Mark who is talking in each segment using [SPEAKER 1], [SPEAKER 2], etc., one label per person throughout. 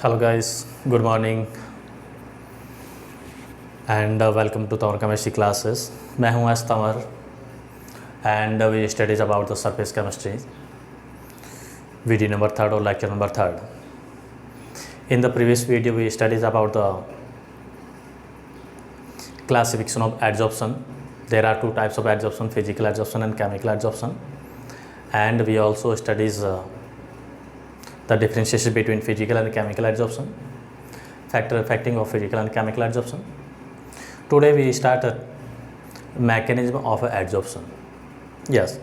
[SPEAKER 1] Hello guys, good morning and welcome to Tanwar chemistry classes. मैं हूं S Tanwar and we studies about the surface chemistry, video number third और lecture number third. In the previous video we studies about the classification of adsorption. There are two types of adsorption, physical adsorption and chemical adsorption, and we also studies the differentiation between physical and chemical adsorption, factor affecting of physical and chemical adsorption. Today we start a mechanism of adsorption. Yes,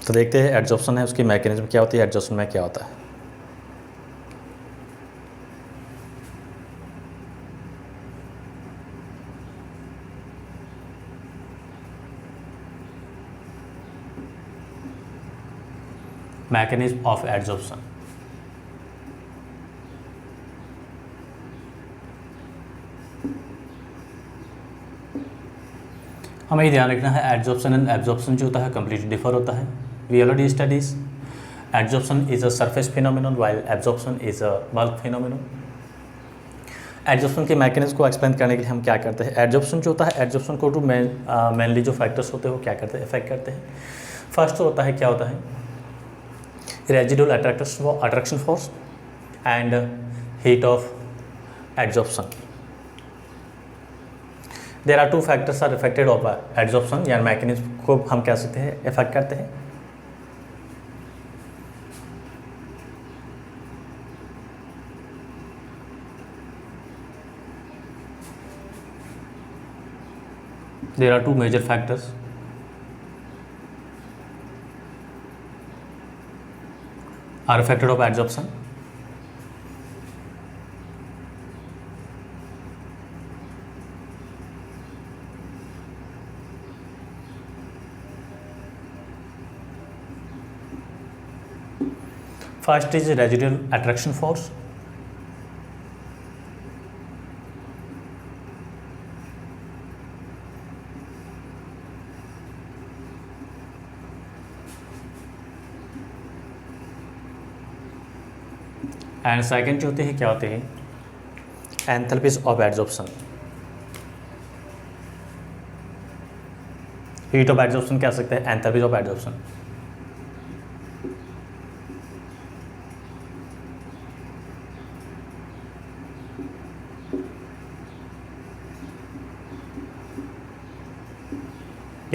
[SPEAKER 1] तो देखते हैं adsorption है उसकी mechanism क्या होती है, adsorption में क्या होता है। mechanism of adsorption. हमें ये ध्यान रखना है एडजॉर्प्शन एंड एब्जॉर्प्शन जो होता है कम्प्लीटली डिफर होता है। We already studies adsorption is a surface phenomenon while absorption is a bulk phenomenon. Adsorption के मैकेनिज्म को एक्सप्लेन करने के लिए हम क्या करते हैं, एडजॉर्प्शन जो होता है एडजॉर्प्शन को टू मेनली जो फैक्टर्स होते हैं वो क्या करते हैं, इफेक्ट करते हैं। फर्स्ट तो होता है क्या होता है residual attraction force and heat of adsorption. There are two factors are affected of adsorption या मैकेनिज्म को हम कह सकते हैं इफेक्ट करते हैं। There are two major factors are affected of adsorption. First is residual attraction force. And second जो होते हैं क्या होते हैं enthalpies of adsorption. Heat of adsorption कह सकते हैं enthalpies of adsorption.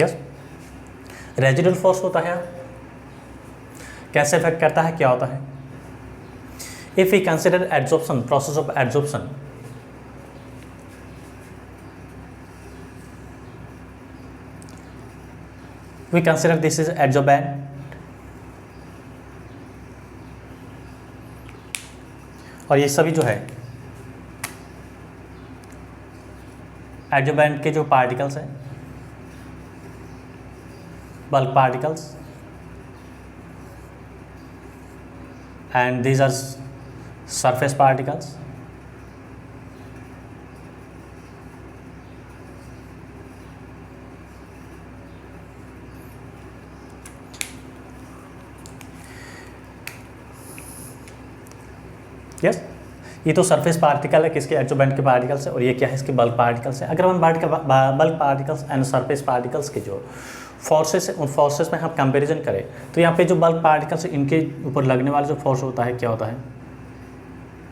[SPEAKER 1] Yes, residual force होता है कैसे इफेक्ट करता है, क्या होता है। If we consider adsorption, process of adsorption, we consider this is adsorbent और ये सभी जो है adsorbent के जो पार्टिकल्स हैं bulk particles and these are surface particles. Yes, ये तो सरफेस पार्टिकल है किसके एडजॉर्बेंट के पार्टिकल्स है और ये क्या है इसके बल्क पार्टिकल्स है। अगर हम bulk particles and surface particles के जो फोर्सेस है उन फोर्सेस में हम कंपैरिजन करें तो यहाँ पे जो बल्क पार्टिकल्स है इनके ऊपर लगने वाला जो फोर्स होता है क्या होता है,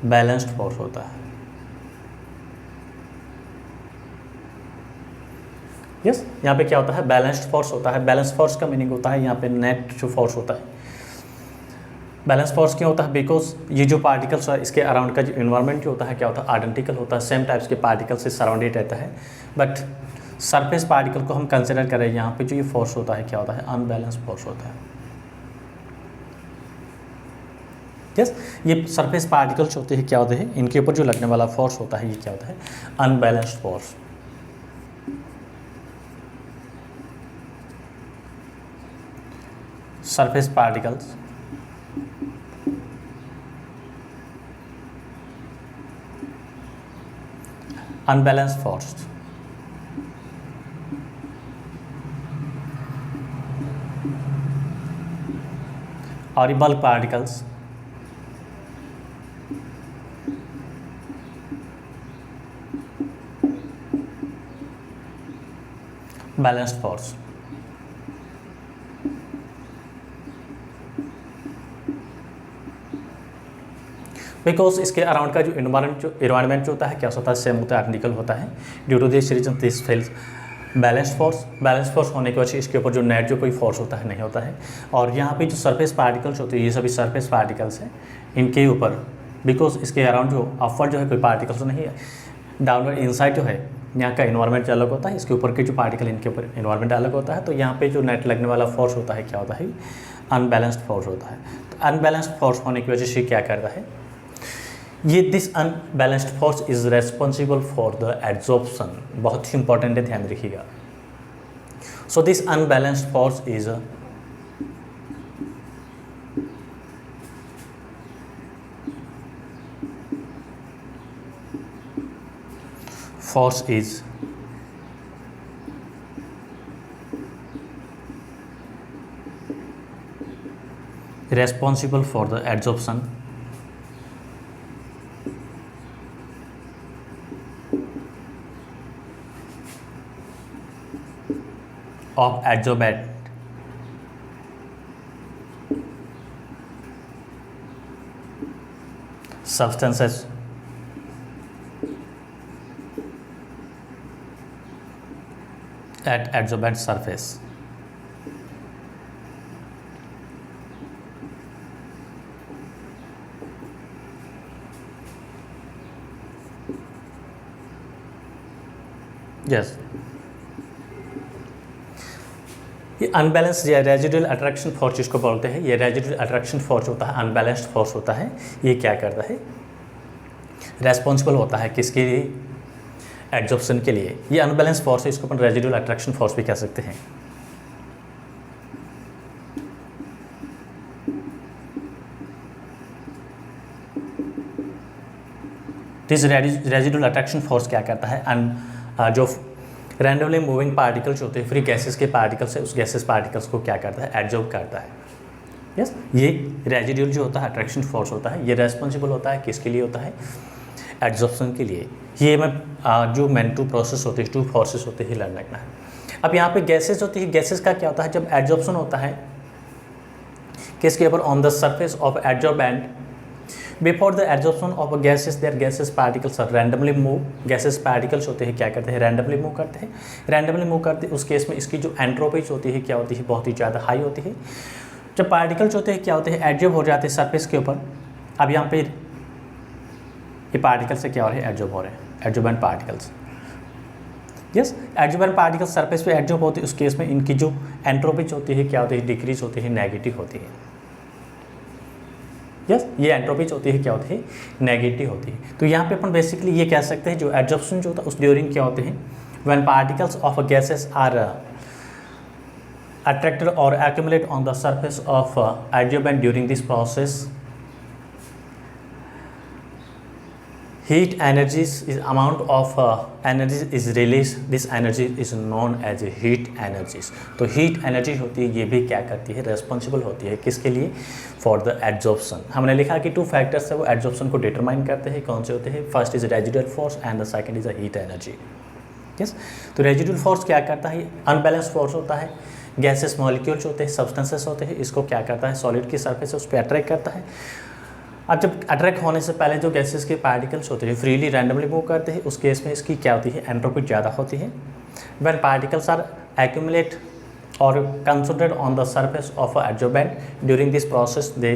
[SPEAKER 1] बैलेंस्ड फोर्स होता है। यस, यहाँ पे क्या होता है बैलेंस्ड फोर्स होता है। बैलेंस फोर्स का मीनिंग होता है यहाँ पे नेट जो फोर्स होता है। बैलेंस फोर्स क्यों होता है, बिकॉज ये जो पार्टिकल्स है इसके अराउंड का जो इन्वायरमेंट जो होता है क्या होता है आइडेंटिकल होता है, सेम टाइप्स के पार्टिकल से सराउंडेड रहता है। बट सरफेस पार्टिकल को हम कंसिडर करें यहाँ पे जो ये फोर्स होता है क्या होता है अनबैलेंस फोर्स होता है। यस, ये सरफेस पार्टिकल्स होते हैं क्या होते हैं इनके ऊपर जो लगने वाला फोर्स होता है ये क्या होता है unbalanced force. Surface particles unbalanced force or bulk particles balanced force. Because इसके अराउंड का जो इन्वायरमेंट जो होता है क्या होता है, सेम होता है, आइडेंटिकल होता है. Due to this reason this fails balance force होने की वजह से इसके ऊपर जो नेट जो कोई फोर्स होता है नहीं होता है. और यहाँ पे जो सरफेस पार्टिकल्स होते हैं ये सभी सरफेस पार्टिकल्स हैं, इनके ऊपर बिकॉज इसके अराउंड जो अपवर्ड जो है कोई पार्टिकल्स नहीं है, डाउनवर्ड इनसाइड जो है यहाँ का इन्वायरमेंट अलग होता है, इसके ऊपर के जो पार्टिकल इनके ऊपर इन्वायरमेंट अलग होता है. तो यहाँ पे जो नेट लगने वाला फोर्स होता है क्या होता है, अनबैलेंस्ड फोर्स होता है. तो अनबैलेंस्ड फोर्स होने की वजह से क्या करता है, ये this unbalanced force is responsible for the adsorption. बहुत ही इंपॉर्टेंट है, ध्यान रखिएगा. So this unbalanced force is responsible for the adsorption of adsorbate substances at adsorbate surface. Yes. ये अनबैलेंस या रेजिडुअल अट्रैक्शन फोर्स जिसको बोलते हैं, ये रेजिडुअल अट्रैक्शन फोर्स होता है, अनबैलेंस्ड फोर्स होता है. ये क्या करता है, रेस्पॉन्सिबल होता है किसके लिए, एड्जॉर्प्शन के लिए. ये अनबैलेंस फोर्स है, इसको अपन रेजिडुअल अट्रैक्शन फोर्स भी कह सकते हैं. दिस रेजिडुअल अट्रैक्शन फोर्स क्या करता है, जो रैंडमली मूविंग पार्टिकल्स होते हैं, फ्री गैसेस के पार्टिकल्स है, उस गैसेस पार्टिकल्स को क्या करता है, एड्जॉर्ब करता है. यस, ये रेजिडुअल जो होता है अट्रैक्शन फोर्स होता है, ये रेस्पॉन्सिबल होता है किसके लिए होता है, एड्जॉर्प्शन के लिए. ये मैं जो मेन टू प्रोसेस होते हैं, टू फोर्सेस होते हैं, लर्न रखना है. अब यहाँ पे गैसेस होती है, गैसेस का क्या होता है, जब एड्जॉर्प्शन होता है किसके ऊपर, on the surface of adsorbent. Before the adsorption of gases there gases particles are randomly move. Gases particles होते हैं क्या करते हैं, रैंडमली मूव करते हैं. रैंडमली मूव करते हैं उस केस में इसकी जो एंट्रोपीज होती है क्या होती है, बहुत ही ज़्यादा हाई होती है. जब पार्टिकल्स होते हैं क्या होते हैं, एड्जॉर्ब हो जाते हैं सरफेस के ऊपर. अब यहाँ पे ये पार्टिकल से क्या हो रहे हैं, एड्जॉर्ब हो रहे हैं, adsorbent particles. Yes, adsorbent particles surface पे एड्जॉर्ब होते हैं, उस केस में इनकी जो एंट्रोपीज होती है क्या होती है, डिक्रीज होती है, नेगेटिव होती है. यस, ये एंट्रोपीज होती है क्या होती है, नेगेटिव होती है. तो यहाँ पे अपन बेसिकली ये कह सकते हैं जो एड्जॉर्प्शन जो होता है उस ड्यूरिंग क्या होते हैं, when particles of gases are attracted or accumulate on the surface of adsorbent. During this process, heat energies is amount of energy is released. This energy is known as heat energies. तो heat energy होती है, ये भी क्या करती है, responsible होती है किसके लिए, फॉर द एड्जॉर्प्शन. हमने लिखा कि टू फैक्टर्स है वो एड्जॉर्प्शन को डिटरमाइन करते हैं. कौन से होते हैं, first is residual force and the second is a heat energy. Yes, तो रेजिडुअल फोर्स क्या करता है, अनबैलेंस फोर्स होता है. गैसेस मॉलिक्यूल्स होते हैं, सब्सटेंसेस होते हैं, इसको क्या करता है, सॉलिड की सरफेस है उस पर अट्रैक्ट करता है. अब जब अट्रैक्ट होने से पहले जो गैसेस के पार्टिकल्स होते हैं फ्रीली रैंडमली मूव करते हैं, उस केस में इसकी क्या होती है, एंट्रोपी ज़्यादा होती है. व्हेन पार्टिकल्स आर एक्यूमुलेट और concentrate on the surface of adsorbent, during this process they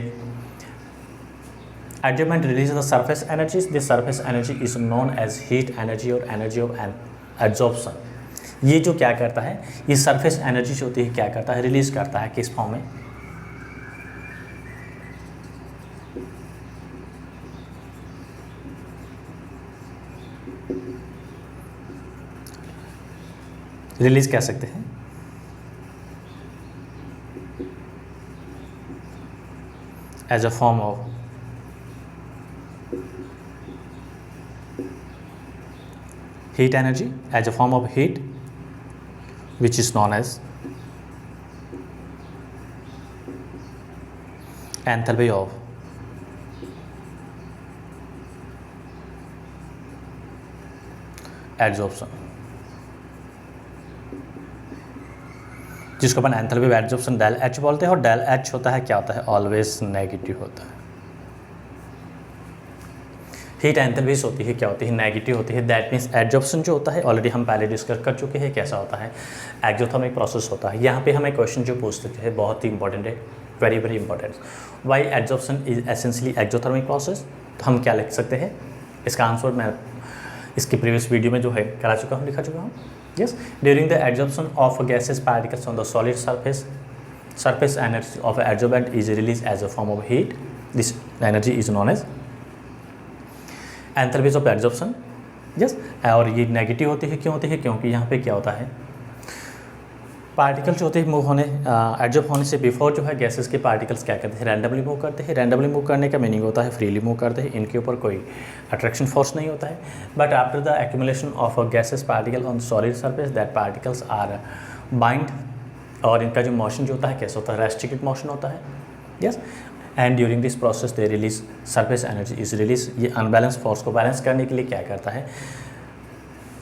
[SPEAKER 1] adsorbent release the surface energies. This surface energy is known as heat energy और एनर्जी ऑफ एड्जॉर्प्शन. ये जो क्या करता है, ये सरफेस एनर्जी होती है क्या करता है, रिलीज करता है किस फॉर्म में, रिलीज कह सकते हैं as a form of heat energy, as a form of heat which is known as enthalpy of adsorption, जिसको अपन enthalpy of adsorption del H बोलते हैं, और डेल एच होता है क्या होता है, ऑलवेज नेगेटिव होता है। हीट एंथैल्पीज होती है क्या होती है, नेगेटिव होती है। दैट मीन्स एडजॉर्प्शन जो होता है ऑलरेडी हम पहले डिस्कस कर चुके हैं कैसा होता है, एक्सोथर्मिक प्रोसेस होता है। यहाँ पे हमें क्वेश्चन जो पूछते हैं बहुत ही इंपॉर्टेंट है, very very important. Why adsorption is essentially exothermic process, तो हम क्या लिख सकते हैं, इसका आंसर मैं इसकी प्रीवियस वीडियो में जो है करा चुका हूँ, लिखा चुका हूँ। Yes, during the adsorption of gases particles on the solid surface energy of adsorbent is released as a form of heat. This energy is known as enthalpies of adsorption. Yes, और ये नेगेटिव होती है, क्यों होती है, क्योंकि यहाँ पे क्या होता है, पार्टिकल्स जो होते हैं मूव होने एडजॉर्ब होने से बिफोर जो है गैसेस के पार्टिकल्स क्या करते हैं, रैंडमली मूव करते हैं। रैंडमली मूव करने का मीनिंग होता है फ्रीली मूव करते हैं, इनके ऊपर कोई अट्रैक्शन फोर्स नहीं होता है। But after the accumulation of gases particle on solid surface that particles are bind, और इनका जो मोशन जो होता है कैसा होता है, रेस्ट्रिक्टेड मोशन होता है। Yes, and during this process they release surface energy is release. ये अनबैलेंस फोर्स को बैलेंस करने के लिए क्या करता है,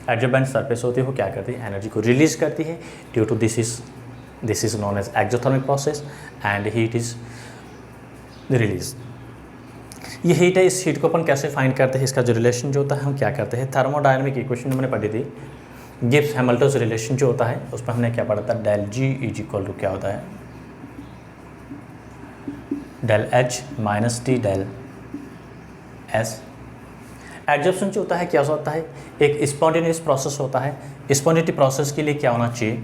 [SPEAKER 1] एडजॉर्बेंट सरफेस होती है वो क्या करती है, एनर्जी को रिलीज करती है। Due to this is known as exothermic process and heat is release. ये हीट है, इस हीट को अपन कैसे फाइंड करते हैं, इसका जो रिलेशन जो होता है हम क्या करते हैं, थर्मोडायनामिक इक्वेशन हमने पढ़ी थी, गिब्स हैमिल्टन रिलेशन जो होता है उसमें हमने क्या पढ़ा था, del G is equal to क्या होता है, del H minus T del S. Adsorption जो होता है क्या होता है, एक स्पॉन्टेनियस प्रोसेस होता है। स्पॉन्टेनिटी प्रोसेस के लिए क्या होना चाहिए,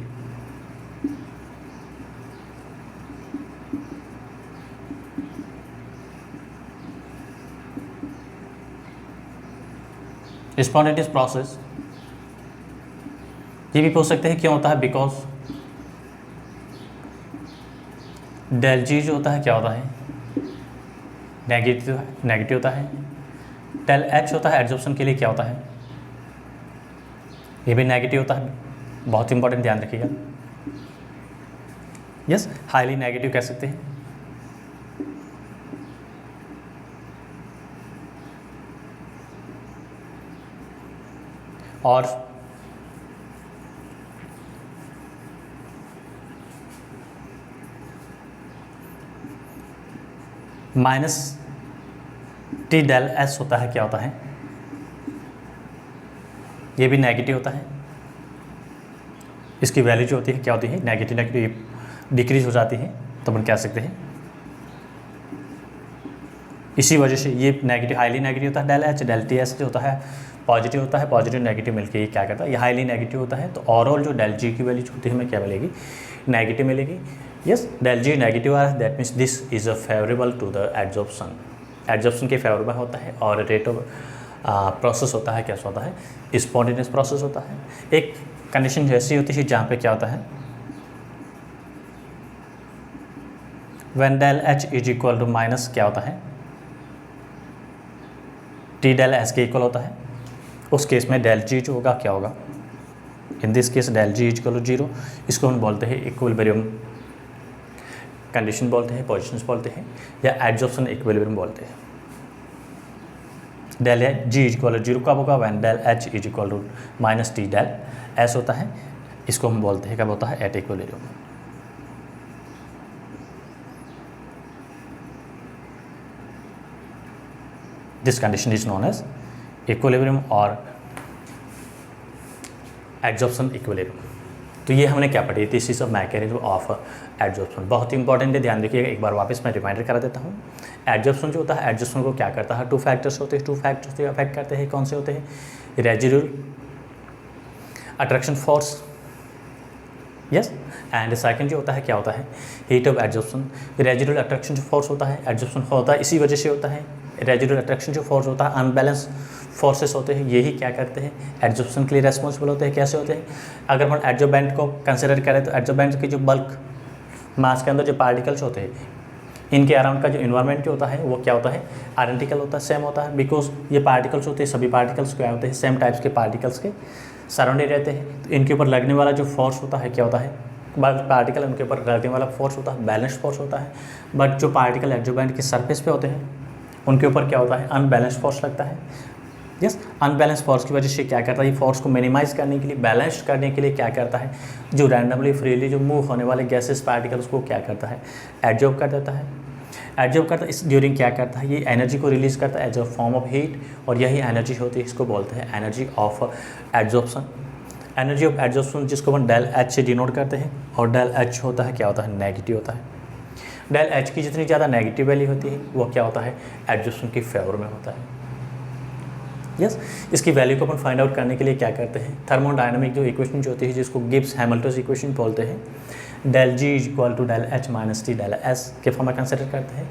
[SPEAKER 1] स्पॉन्टेनियस प्रोसेस ये भी पूछ सकते हैं क्यों होता है, बिकॉज डेल जी जो होता है क्या होता है, नेगेटिव होता है। डेल एच होता है एडजॉर्प्शन के लिए क्या होता है, ये भी नेगेटिव होता है, बहुत इंपॉर्टेंट ध्यान रखिएगा। यस, हाईली नेगेटिव कह सकते हैं। और माइनस टी डेल एस होता है क्या होता है, ये भी नेगेटिव होता है। इसकी वैल्यू जो होती है क्या होती है, नेगेटिव डिक्रीज हो जाती है, तो अपन कह सकते हैं इसी वजह से ये नेगेटिव हाईली नेगेटिव होता है। Del H del T S जो होता है पॉजिटिव होता है, पॉजिटिव नेगेटिव मिलकर ये क्या करता है, ये हाईली नेगेटिव होता है। तो ओवरऑल जो डेल जी की वैल्यू होती है हमें क्या मिलेगी, नेगेटिव मिलेगी। यस, डेल जी नेगेटिव आ रहा है, that means this is a favourable to the adsorption, adsorption के फेवरेबल होता है। और रेट ऑफ प्रोसेस होता है कैसा होता है, स्पॉन्टेनियस प्रोसेस होता है। एक कंडीशन जैसी होती है जहाँ पे क्या होता है, when del H is equal to minus क्या होता है, टी डेल एस के इक्वल होता है, उस केस में डेल जी जो होगा क्या होगा, in this case del G is equal to zero. इसको हम बोलते हैं इक्विलिब्रियम कंडीशन बोलते हैं, पोजिशंस बोलते हैं, या एडजॉर्प्शन इक्विलिब्रियम बोलते हैं। Del G is equal to zero कब होगा, when del H is equal to minus T del S होता है। इसको हम बोलते हैं कब होता है, at equilibrium. This condition is known as equilibrium और एडजॉर्प्शन इक्विलिब्रियम। तो ये हमने क्या पढ़ी, this is a mechanism of adsorption, बहुत ही इंपॉर्टेंट है, ध्यान रखिएगा। एक बार वापस मैं रिमाइंडर करा देता हूँ। एडजॉर्प्शन जो होता है, एडजॉर्प्शन को क्या करता है, टू फैक्टर्स होते हैं, टू फैक्टर्स अफेक्ट करते हैं। कौन से होते हैं, residual attraction force, yes, and second जो होता है क्या होता है, heat of adsorption. Residual attraction जो फोर्स होता है, एडजॉर्प्शन होता है इसी वजह से होता है। रेजिडुअल अट्रैक्शन जो फोर्स होता है, अनबैलेंस फोर्सेस होते हैं, यही क्या करते हैं, एडजॉर्प्शन के लिए रेस्पॉन्सिबल होते हैं। कैसे होते हैं, अगर हम एडजॉर्बेंट को कंसिडर करें तो एडजॉर्बेंट की जो बल्क मास के अंदर जो पार्टिकल्स होते हैं, इनके अराउंड का जो इन्वायरमेंट जो होता है वो क्या होता है, आइडेंटिकल होता है, सेम होता है। बिकॉज ये पार्टिकल्स होते हैं, सभी पार्टिकल्स क्या होते हैं, सेम टाइप्स के पार्टिकल्स के सराउंडिंग रहते हैं। तो इनके ऊपर लगने वाला जो फोर्स होता है क्या होता है, पार्टिकल उनके ऊपर लगने वाला फोर्स होता है बैलेंस्ड फोर्स होता है, बट जो पार्टिकल एडजोबेंट की सरफेस पे होते हैं उनके ऊपर क्या होता है, अनबैलेंस्ड फोर्स लगता है। यस, अनबैलेंस फोर्स की वजह से क्या करता है, ये फोर्स को मिनिमाइज करने के लिए, बैलेंस्ड करने के लिए क्या करता है, जो रैंडमली फ्रीली जो मूव होने वाले गैसेस पार्टिकल्स को क्या करता है, एब्जॉर्ब कर देता है। एब्जॉर्ब करता है इस ड्यूरिंग क्या करता है, ये एनर्जी को रिलीज करता है as a form of heat, और यही एनर्जी होती है, इसको बोलते हैं energy of absorption. Energy of absorption जिसको हम डेल एच से डिनोट करते हैं, और डेल एच होता है क्या होता है, नेगेटिव होता है। डेल एच की जितनी ज़्यादा नेगेटिव वैल्यू होती है वो क्या होता है, एब्जॉर्प्शन की फेवर में होता है। यस, इसकी वैल्यू को अपन फाइंड आउट करने के लिए क्या करते हैं, थर्मोडायनामिक जो इक्वेशन जो होती है जिसको गिब्स हैमिल्टन इक्वेशन बोलते हैं, del G is equal to del H minus T del S के फॉर्म में कंसिडर करते हैं।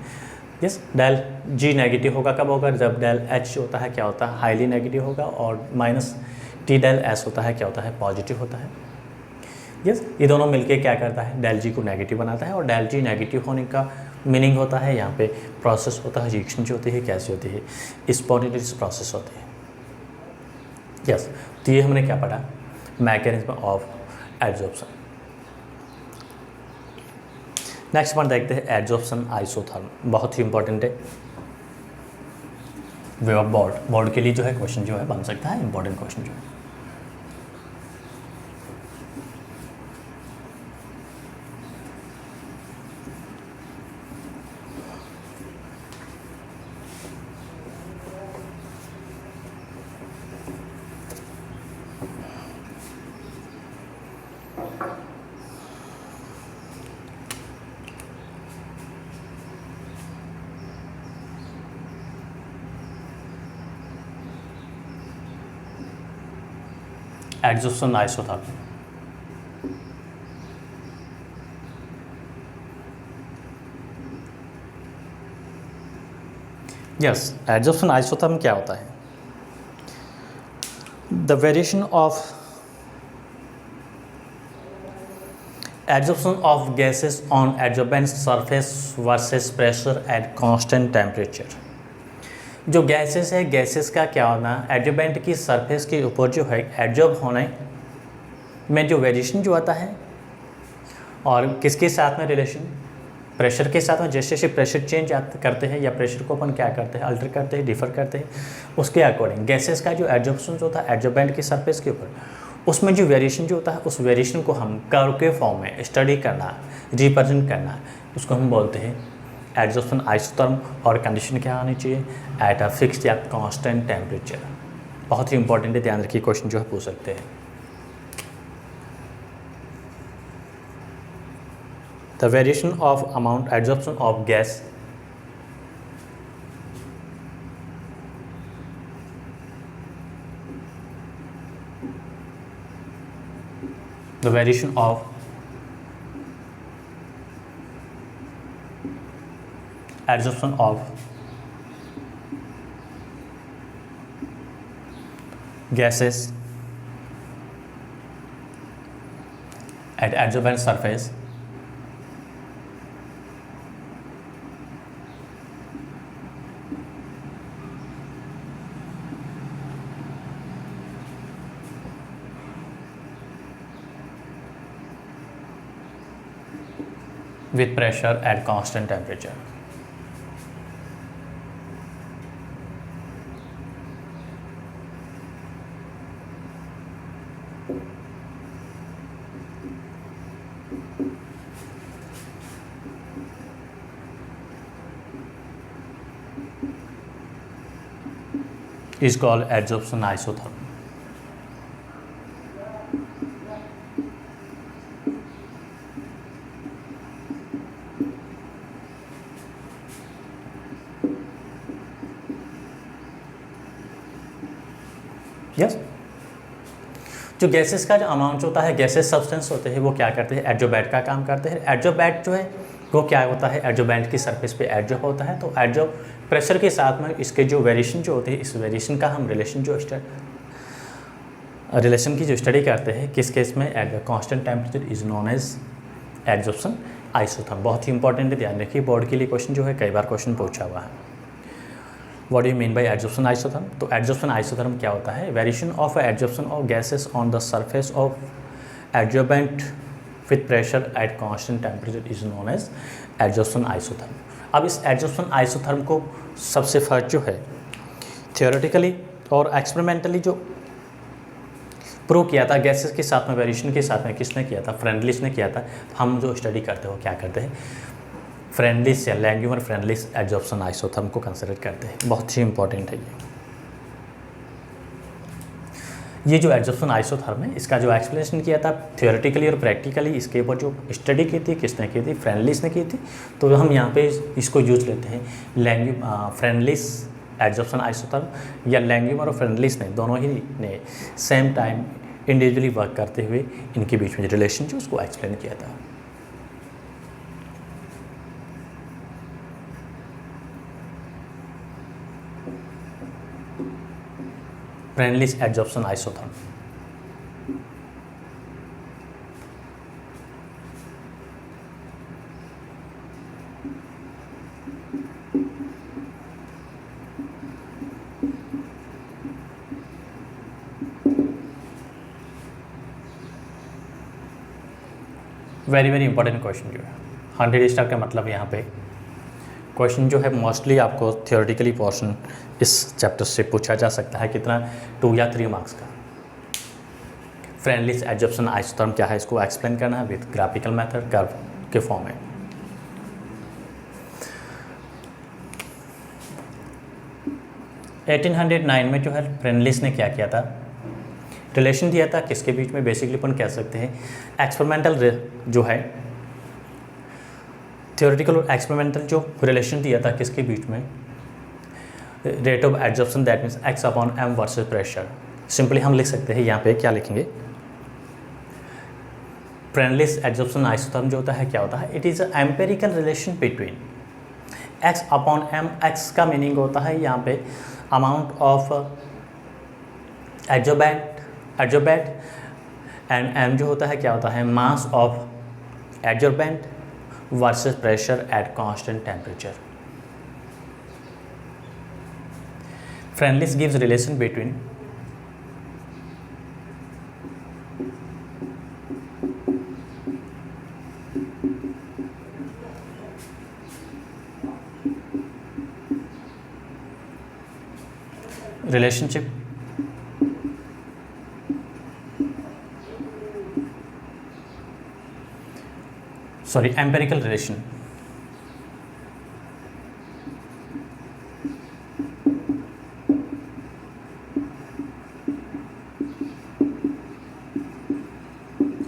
[SPEAKER 1] यस, डेल जी नेगेटिव होगा कब होगा, जब डेल एच होता है क्या होता है, हाईली नेगेटिव होगा, और माइनस टी डेल एस होता है क्या होता है, पॉजिटिव होता है। यस, ये दोनों मिलके क्या करता है, डेल जी को नेगेटिव बनाता है, और डेल जी नेगेटिव होने का मीनिंग होता है यहाँ पे प्रोसेस होता है, रिएक्शन जो होती है कैसी होती है, स्पॉन्टेनियस प्रोसेस होती है। यस, तो ये हमने क्या पढ़ा, mechanism of absorption. Next point देखते हैं एब्जॉर्प्शन आइसोथर्म, बहुत ही इंपॉर्टेंट है। वे बोर्ड के लिए जो है क्वेश्चन जो है बन सकता है, इंपॉर्टेंट क्वेश्चन जो है। Absorption isotherm, yes, absorption isotherm क्या होता है, the variation of absorption of gases on adsorbent surface versus pressure at constant temperature. जो गैसेस है, गैसेस का क्या होना, एडजोबेंट की सरफेस के ऊपर जो है एडजॉर्ब होने में जो वेरिएशन जो आता है, और किसके साथ में रिलेशन, प्रेशर के साथ में। जैसे जैसे प्रेशर चेंज करते हैं या प्रेशर को अपन क्या करते हैं, अल्टर करते हैं, डिफर करते हैं, उसके अकॉर्डिंग गैसेस का जो एडजॉर्प्शन जो होता है एडजोबेंट की सरफेस के ऊपर, उसमें जो वेरिएशन जो होता है उस वेरिएशन को हम कर्व के फॉर्म में स्टडी करना, रिप्रेजेंट करना, उसको हम बोलते हैं एब्जॉर्प्शन आइसोथर्म। और कंडीशन क्या आनी चाहिए, एट अ फिक्स्ड या कांस्टेंट टेम्परेचर। बहुत ही इंपॉर्टेंट है, ध्यान रखिए, क्वेश्चन जो है पूछ सकते हैं। The variation of amount absorption of gas the variation of adsorption of gases at adsorbent surface with pressure at constant temperature. Is called adsorption isotherm. Yes, जो गैसेस का जो अमाउंट होता है, गैसेस सब्सटेंस होते हैं, वो क्या करते हैं, एडजोबेंट का काम करते हैं। एडजोबेंट जो है वो क्या होता है, एडजोबेंट की सरफेस पे एडजॉर्ब होता है। तो एडजॉर्ब प्रेशर के साथ में इसके जो वेरिएशन जो होती है, इस वेरिएशन का हम रिलेशन की जो स्टडी करते हैं, किस केस में, at the constant temperature is known as absorption isotherm. बहुत ही इंपॉर्टेंट है, ध्यान रखिए, बोर्ड के लिए क्वेश्चन जो है कई बार क्वेश्चन पूछा हुआ है। What do you mean by absorption isotherm? तो एब्जॉर्प्शन आइसोथर्म क्या होता है, variation of absorption of gases on the surface of adsorbent with pressure at constant temperature is known as adsorption isotherm. अब इस एडजॉर्प्शन आइसोथर्म को सबसे first जो है थियोरेटिकली और एक्सपेरिमेंटली जो प्रूव किया था गैसेस के साथ में, वेरिएशन के साथ में, किसने किया था? फ्रेंडलिस ने किया था। हम जो स्टडी करते हो क्या करते हैं, फ्रेंडलिस या लैंग्यूमर फ्रेंडलिस एडजॉर्प्शन आइसोथर्म को कंसिडर करते हैं। बहुत ही इंपॉर्टेंट है ये जो एडजॉर्प्शन आइसोथर्म है, इसका जो एक्सप्लेनेशन किया था थियोरेटिकली और प्रैक्टिकली, इसके ऊपर जो स्टडी की थी किसने की थी? फ्रेंडलिस ने की थी। तो हम यहाँ पे इसको यूज लेते हैं फ्रेंडलिस एडजॉर्प्शन आइसोथर्म या लैंग्यूमर और फ्रेंडलिस ने दोनों ही ने सेम टाइम इंडिविजुअली वर्क करते हुए इनके बीच में रिलेशन जो उसको एक्सप्लेन किया था। Freundlich adsorption isotherm. Very important question जो है 100 स्टार का मतलब यहाँ पे क्वेश्चन जो है मोस्टली आपको थियोरेटिकली पोर्शन इस चैप्टर से पूछा जा सकता है। कितना? 2 या 3 मार्क्स का। फ्रेंडलिस एडजॉर्प्शन आइसोथर्म क्या है, इसको एक्सप्लेन करना है विद ग्राफिकल मेथड, कर्व के फॉर्म में। एटीन 1809 में जो है फ्रेंडलिस ने क्या किया था? रिलेशन दिया था किसके बीच में? बेसिकली अपन कह सकते हैं एक्सपेरिमेंटल जो है थियोरेटिकल और एक्सपेरिमेंटल जो रिलेशन दिया था किसके बीच में? Rate of adsorption that means x upon m versus pressure. Simply हम लिख सकते हैं यहाँ पे क्या लिखेंगे? फ्रेंडलिस एडजॉर्प्शन आइसोथर्म जो होता है क्या होता है? It is a empirical relation between X upon M. X का मीनिंग होता है यहाँ पे amount of adsorbent and M जो होता है क्या होता है? Mass of adsorbent versus pressure at constant temperature. Freundlich gives relation between relationship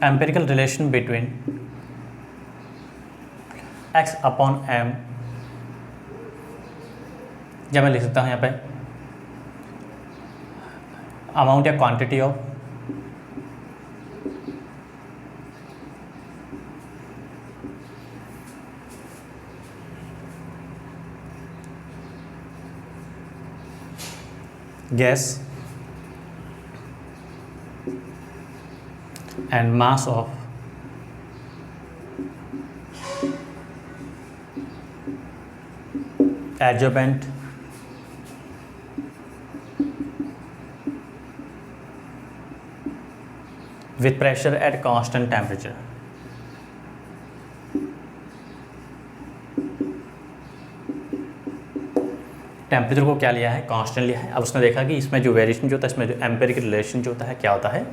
[SPEAKER 1] empirical relation between x upon m, या मैं लिख सकता हूँ यहाँ पे अमाउंट या quantity of gas and mass of adsorbent with pressure at constant temperature. Temperature को क्या लिया है? कांस्टेंट लिया है। अब उसने देखा कि इसमें जो वेरिएशन जो होता है, इसमें जो एम्पेरिकल रिलेशन जो होता है क्या होता है?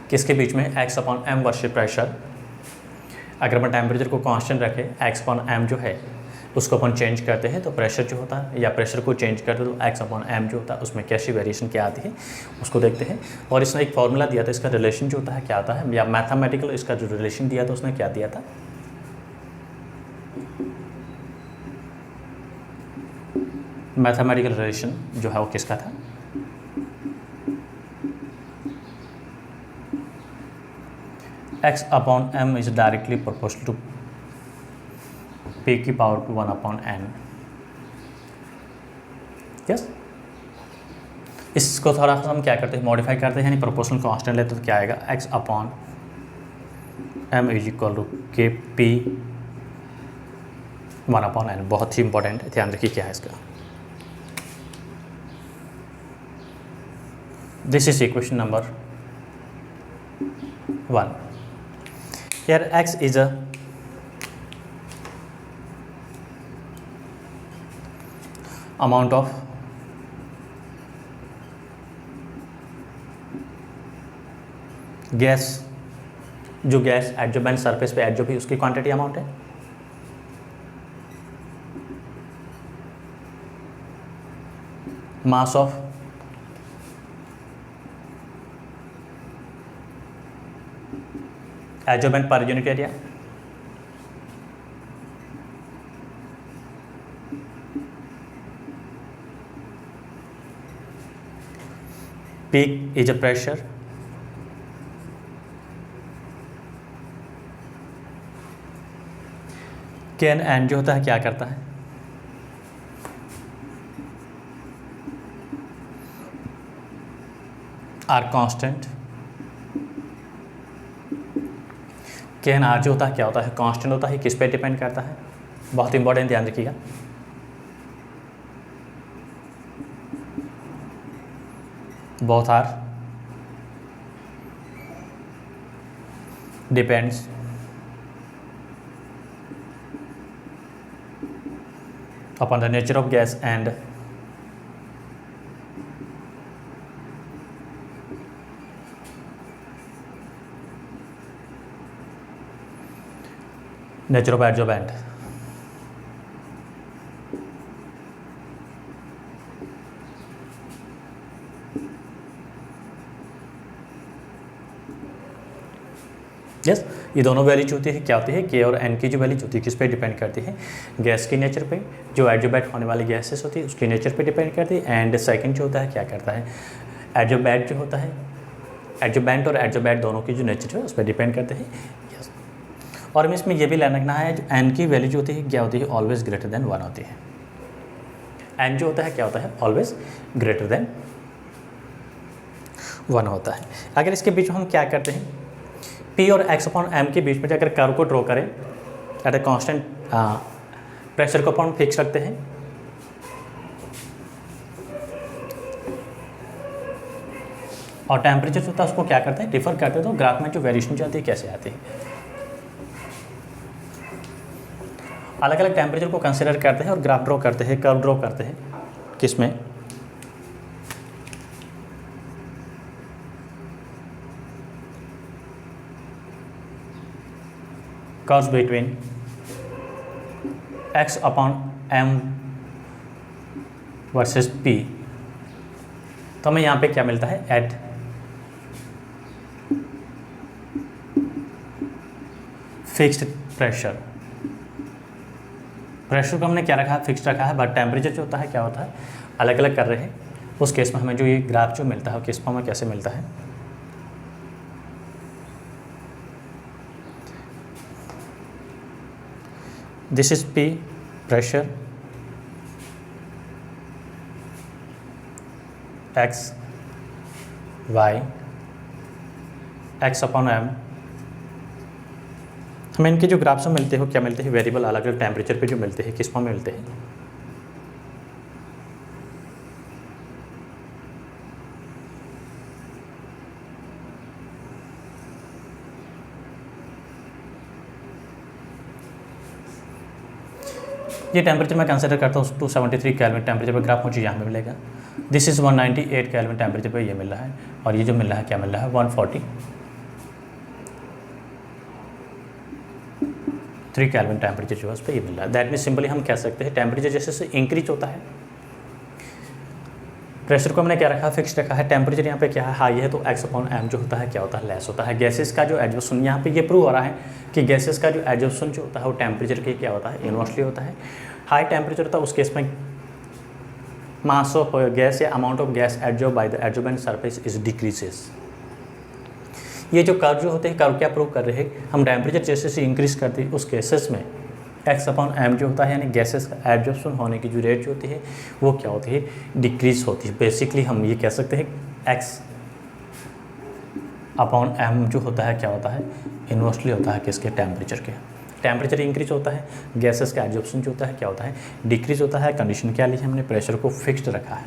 [SPEAKER 1] किसके बीच में? X upon m versus pressure. अगर अपन टेम्परेचर को कांस्टेंट रखें, एक्स अपॉन एम जो है उसको अपन चेंज करते हैं तो प्रेशर जो होता है, या प्रेशर को चेंज करते हैं तो एक्स अपॉन एम जो होता है उसमें कैसी वेरिएशन क्या आती है उसको देखते हैं। और इसने एक फॉर्मूला दिया था, इसका रिलेशन जो होता है क्या आता है, या मैथमेटिकल इसका जो रिलेशन दिया था उसने क्या दिया था? मैथमेटिकल रिलेशन जो है वो किसका था? x upon m is directly proportional to p की पावर टू 1 अपॉन n। यस, इसको थोड़ा सा हम क्या करते हैं, मॉडिफाई करते हैं, यानी प्रोपोर्शनल कांस्टेंट लेते तो क्या आएगा? x upon m is equal to k p 1 upon n। बहुत ही इंपॉर्टेंट है, ध्यान रखिए क्या है इसका। This is equation number 1। Here X is a amount of gas, जो गैस एडजोबेंट सरफेस पे एडजॉब है उसकी क्वांटिटी अमाउंट है। Mass of adsorbent per unit area, peak is a pressure, can and जो होता है क्या करता है, आर कांस्टेंट, कैन आर जो होता है क्या होता है, कांस्टेंट होता है, किस पे डिपेंड करता है, बहुत इंपॉर्टेंट, ध्यान रखिएगा। Both are depends upon the nature of gas and nature of adsorbent। यस, ये दोनों वैल्यूज होती है क्या होती है, के और एन की जो वैल्यूज होती है किस पे डिपेंड करती है, गैस की नेचर पे, जो एडजोबेंट होने वाली गैसेस होती है उसकी नेचर पे डिपेंड करती है। एंड सेकंड जो होता है क्या करता है, एडजोबेंट जो होता है, एडजोबेंट और एडजोबेंट दोनों की जो नेचर है उस पर डिपेंड करते हैं। यस, और हमें इसमें यह भी लेना रखना है, जो एन की वैल्यू जो होती है क्या होती है, ऑलवेज ग्रेटर देन 1 होती है। एन जो होता है क्या होता है, ऑलवेज ग्रेटर देन 1 होता है। अगर इसके बीच में हम क्या करते हैं, P और X अपॉन M के बीच में जाकर कर्व को ड्रॉ करें, एट ए कांस्टेंट प्रेशर को अपॉन फिक्स रखते हैं, और टेम्परेचर जो होता है उसको क्या करते हैं, डिफर करते हैं, तो ग्राफ में जो वेरिएशन जाती है कैसे आती है। अलग अलग टेम्परेचर को कंसिडर करते हैं और ग्राफ ड्रॉ करते हैं, कर्व ड्रॉ करते हैं, किसमें, curves between X upon M versus P। तो हमें यहाँ पे क्या मिलता है, एट फिक्स्ड प्रेशर, प्रेशर को हमने क्या रखा है, फिक्स्ड रखा है, बट टेम्परेचर जो होता है क्या होता है, अलग अलग कर रहे हैं। उस केस में हमें जो ये ग्राफ जो मिलता है वो किस फॉर्म में कैसे मिलता है, this is P pressure, X Y X upon M। हमें इनके जो ग्राफ्स में मिलते हो क्या मिलते हैं, वेरिएबल अलग अलग टेम्परेचर पे जो मिलते हैं किस फॉर्म में मिलते हैं, ये टेम्परेचर मैं कंसिडर करता हूँ 273 केल्विन टेम्परेचर पर ग्राफ मुझे यहाँ पे मिलेगा। दिस इज़ 198 केल्विन टेम्परेचर पे ये मिल रहा है, और ये जो मिल रहा है क्या मिल रहा है, 143 केल्विन टेम्परेचर जो है उस पर ये मिल रहा है। दैट मीन सिंपली हम कह सकते हैं टेम्परेचर जैसे जैसे इंक्रीज होता है, प्रेशर को हमने क्या रखा है, फिक्स रखा है, टेम्परेचर यहाँ पे क्या है, हाई है, तो X अपॉन M जो होता है क्या होता है, लेस होता है। गैसेस का जो एडजॉर्प्शन यहाँ पे ये प्रूव हो रहा है कि गैसेस का जो एडजॉर्प्शन जो होता है वो टेम्परेचर के क्या होता है, इनवर्सली होता है। हाई टेम्परेचर होता है उस केस में मास ऑफ गैस या amount of gas adsorb by the adsorbent surface is decreases. ये जो कर्व जो होते हैं, कर्व क्या प्रूव कर रहे हैं, हम टेम्परेचर जैसे जैसे इंक्रीज करते हैं उस केसेस में X अपॉन M जो होता है यानी गैसेस का एडजॉर्प्शन होने की जो रेट जो होती है वो क्या होती है, डिक्रीज होती है। बेसिकली हम ये कह सकते हैं X अपॉन M जो होता है क्या होता है, इन्वर्सली होता है किसके, टेम्परेचर के। टेम्परेचर इंक्रीज होता है, गैसेस का एडजॉर्प्शन जो होता है क्या होता है, डिक्रीज होता है। कंडीशन क्या ली है हमने, प्रेशर को फिक्स्ड रखा है।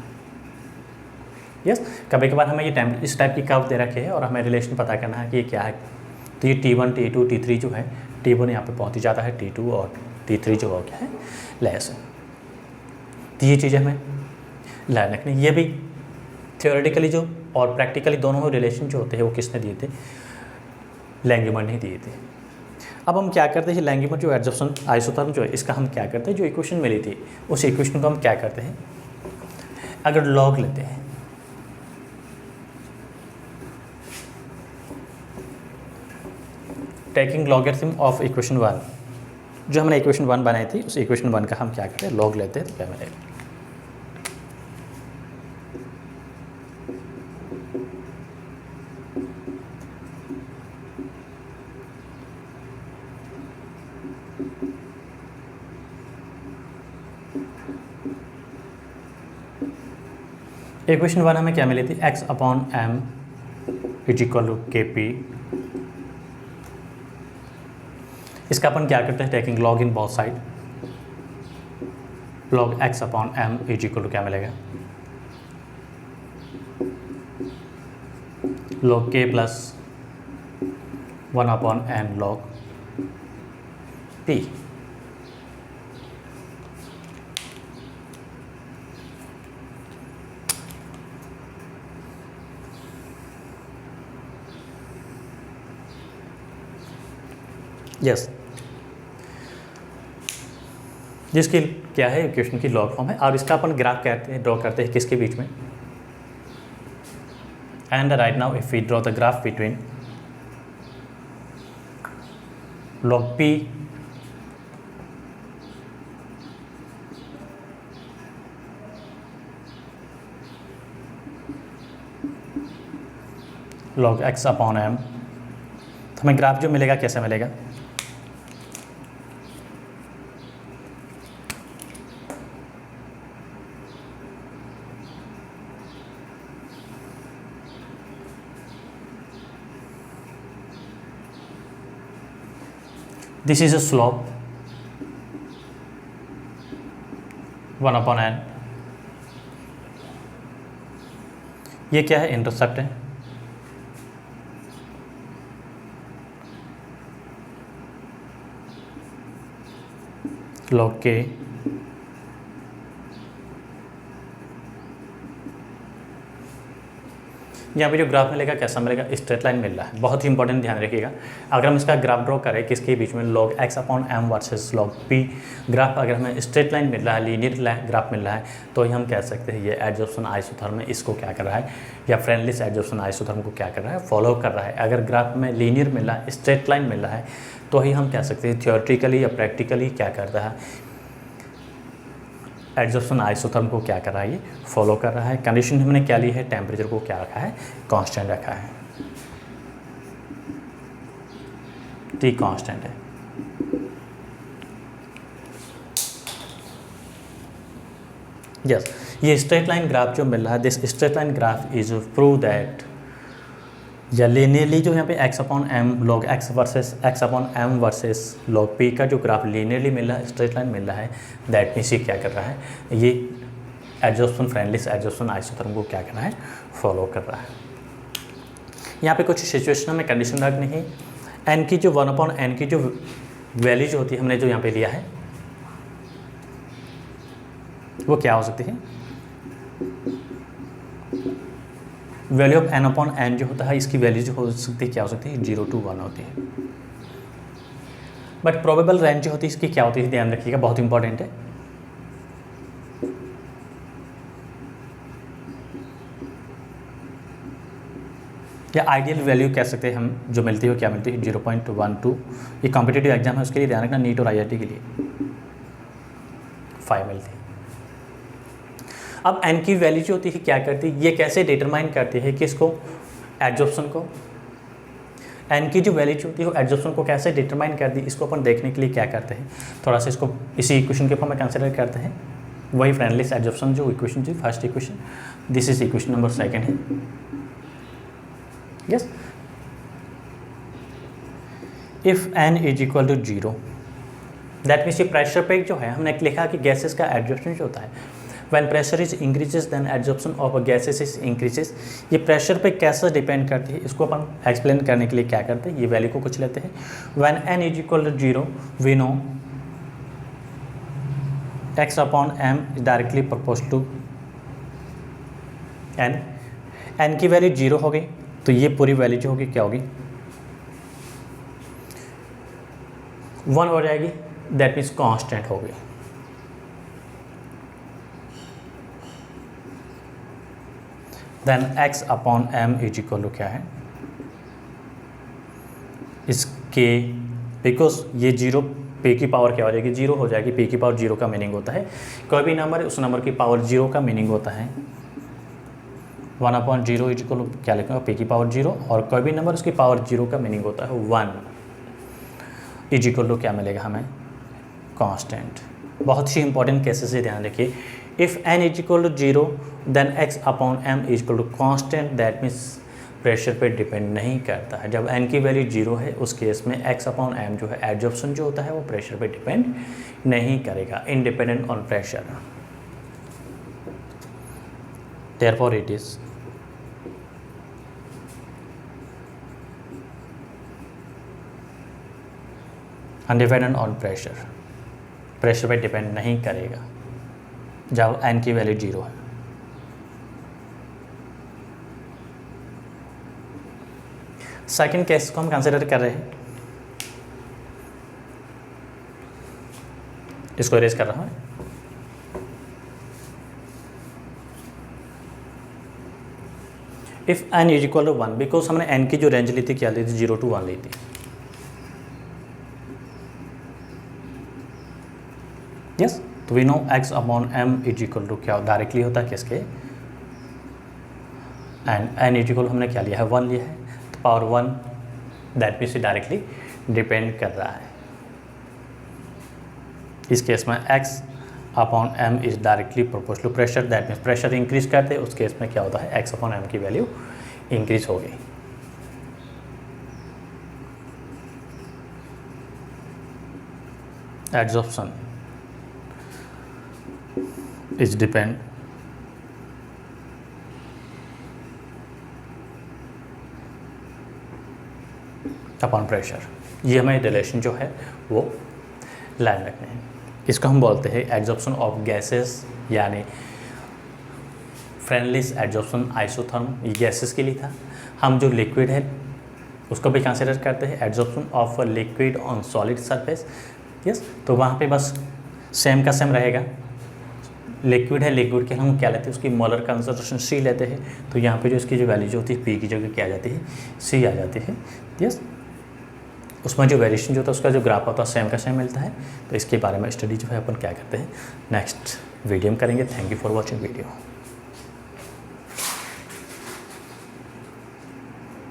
[SPEAKER 1] यस, कभी कभार हमें ये इस टाइप की कर्व दे रखे हैं और हमें रिलेशन पता करना है कि ये क्या है, तो ये T1 T2 T3 जो है, T1 यहाँ पे बहुत ही ज़्यादा है, T2 और T3 जो हो क्या है लेस है। तो ये चीज़ें हमें ध्यान रखनी। ये भी थियोरेटिकली जो और प्रैक्टिकली दोनों रिलेशन जो होते हैं वो किसने दिए थे, लैंगम्यूर ने दिए थे। अब हम क्या करते हैं, लैंगम्यूर जो एडजॉर्प्शन आइसोथर्म जो है इसका हम क्या करते हैं, जो इक्वेशन मिली थी उस इक्वेशन को हम क्या करते हैं, अगर लॉग लेते हैं टेकिंग लॉगरिथम ऑफ इक्वेशन 1, जो हमने इक्वेशन 1 बनाई थी उस इक्वेशन 1 का हम क्या करते हैं, लॉग लेते हैं तो क्या मिलेगा। इक्वेशन 1 हमें क्या मिली थी, x/m = kp। इसका अपन क्या करते हैं, taking log in both side, log x/m = क्या मिलेगा, log k + 1/n log p। Yes, जिसकी क्या है इक्वेशन की लॉग फॉर्म है, और इसका अपन ग्राफ कहते हैं, ड्रॉ करते हैं किसके बीच में, and right now if we draw the graph between log p log x/m, तो हमें ग्राफ जो मिलेगा कैसे मिलेगा, this is a slope 1/n, ये क्या है, इंटरसेप्ट है, log k यहाँ पे जो ग्राफ मिलेगा कैसा मिलेगा, स्ट्रेट लाइन मिल रहा है। बहुत ही इंपॉर्टेंट ध्यान रखिएगा, अगर हम इसका ग्राफ ड्रॉ करें किसके बीच में, log x/m versus log p, graph अगर हमें स्ट्रेट लाइन मिल रहा है, लीनियर ग्राफ मिल रहा है, तो हम कह सकते हैं ये एडजॉर्प्शन आइसोथर्म है, इसको क्या कर रहा है, या फ्रेंडलिस एडजॉर्प्शन आइसोथर्म को क्या कर रहा है, फॉलो कर रहा है। अगर ग्राफ में लीनियर मिल रहा है, स्ट्रेट लाइन मिल रहा है, तो ही हम कह सकते हैं थियोरेटिकली या प्रैक्टिकली क्या कर रहा है, एडजॉर्प्शन आइसोथर्म को क्या कर रहा है, ये फॉलो कर रहा है। कंडीशन हमने क्या ली है, टेम्परेचर को क्या रखा है, कांस्टेंट रखा है, T कांस्टेंट है। यस, ये स्ट्रेट लाइन ग्राफ जो मिल रहा है, this straight line graph is prove that, या लीनियरली जो यहाँ पे x/m log x versus x/m versus log p का जो ग्राफ लीनियरली मिल रहा है, स्ट्रेट लाइन मिल रहा है, दैट मीन्स ये क्या कर रहा है, ये एडजॉर्प्शन फ्रेंडलिस एडजॉर्प्शन आइसोथर्म को क्या कर रहा है, फॉलो कर रहा है। यहाँ पे कुछ सिचुएशन में कंडीशन रखनी है, n की जो 1/n की जो वैल्यू जो होती है हमने जो यहाँ पे लिया है वो क्या हो सकती है, वैल्यू ऑफ n/n जो होता है इसकी वैल्यू जो हो सकती है क्या हो सकती है, 0 to 1 होती है। बट प्रोबेबल रेंज जो होती है इसकी क्या होती है, ध्यान रखिएगा, बहुत इंपॉर्टेंट है। या आइडियल वैल्यू कह सकते हैं हम, जो मिलती है क्या मिलती है, 0.12। ये कॉम्पिटिटिव एग्जाम है उसके लिए ध्यान रखना, नीट और IIT के लिए 5 मिलती है। अब n की वैल्यू जो होती है क्या करती है, ये कैसे डिटरमाइन करती है किसको, एडजॉर्प्शन को। n की जो वैल्यू जो होती है वो एडजॉर्प्शन को कैसे डिटरमाइन करती है, इसको अपन देखने के लिए क्या करते हैं, थोड़ा सा इसको इसी इक्वेशन के फॉर्म में कंसिडर करते हैं। वही फ्रेंडलिस एडजॉर्प्शन जो इक्वेशन थी, first equation, this is equation number 2 है। Yes, if n = 0, that means ये प्रेशर पे जो है हमने लिखा कि गैसेस का एडजॉर्प्शन जो होता है when pressure is increases then absorption of gases is increases. ये प्रेशर पे कैसे डिपेंड करती है, इसको अपन एक्सप्लेन करने के लिए क्या करते हैं, ये वैल्यू को कुछ लेते हैं। When n is equal to 0 we know x upon m is directly proportional to n की वैल्यू 0 हो गई तो ये पूरी वैल्यू जो होगी क्या होगी 1 हो जाएगी, दैट मीन्स कांस्टेंट हो गई। Then x upon m is equal to क्या है, इसके बिकॉज ये 0 पे की पावर क्या हो जाएगी 0 हो जाएगी। पे की पावर 0 का मीनिंग होता है कोई भी नंबर है उस नंबर की पावर 0 का मीनिंग होता है 1 अपॉन 0 इज इक्वल टू क्या लिखूँगा पे की पावर 0, और कोई भी नंबर उसकी पावर 0 का मीनिंग होता है 1 इज इक्वल टू क्या मिलेगा हमें कांस्टेंट। बहुत ही इंपॉर्टेंट केसेस से ध्यान रखिए, if n is equal to 0 then x upon m is equal to constant, that means pressure पे डिपेंड नहीं करता है। जब n की वैल्यू 0 है उस केस में x अपॉन m जो है एब्जॉर्प्शन जो होता है वो प्रेशर पे डिपेंड नहीं करेगा, independent on pressure. Therefore it is independent on pressure, pressure पे डिपेंड नहीं करेगा जब n की वैल्यू 0 है। सेकंड केस को हम कंसिडर कर रहे हैं, इसको इरेज कर रहा हूँ। If n is equal to 1, because हमने n की जो रेंज ली थी क्या ली थी 0 to 1 ली थी। यस, तो we know x upon m is equal to क्या डायरेक्टली होता है किसके, एंड n इज इक्वल हमने क्या लिया है 1 लिया है, तो power 1 that means directly depend कर रहा है। इस केस में x upon m is directly proportional to pressure, that means pressure increase करते हैं उस केस में क्या होता है x अपॉन m की वैल्यू इंक्रीज हो गई। Absorption is depend upon pressure. ये हमें रिलेशन जो है वो लाइन रखने हैं। इसको हम बोलते हैं एब्जॉर्प्शन ऑफ गैसेस, यानी फ्रेंडलिस एब्जॉर्प्शन आइसोथर्म, ये गैसेस के लिए था। हम जो लिक्विड है उसको भी कंसिडर करते हैं absorption of liquid on solid surface. Yes, तो वहाँ पे बस सेम का सेम रहेगा। लिक्विड है, लिक्विड के हम क्या लेते हैं उसकी मोलर कंसंट्रेशन C लेते हैं, तो यहाँ पे जो इसकी जो वैल्यू जो होती है P की जगह क्या आ जाती है C आ जाती है। यस, उसमें जो वेरिएशन जो होता है उसका जो ग्राफ होता है सेम का सेम मिलता है। तो इसके बारे में स्टडी जो है अपन क्या करते हैं नेक्स्ट वीडियो में करेंगे। Thank you for watching video.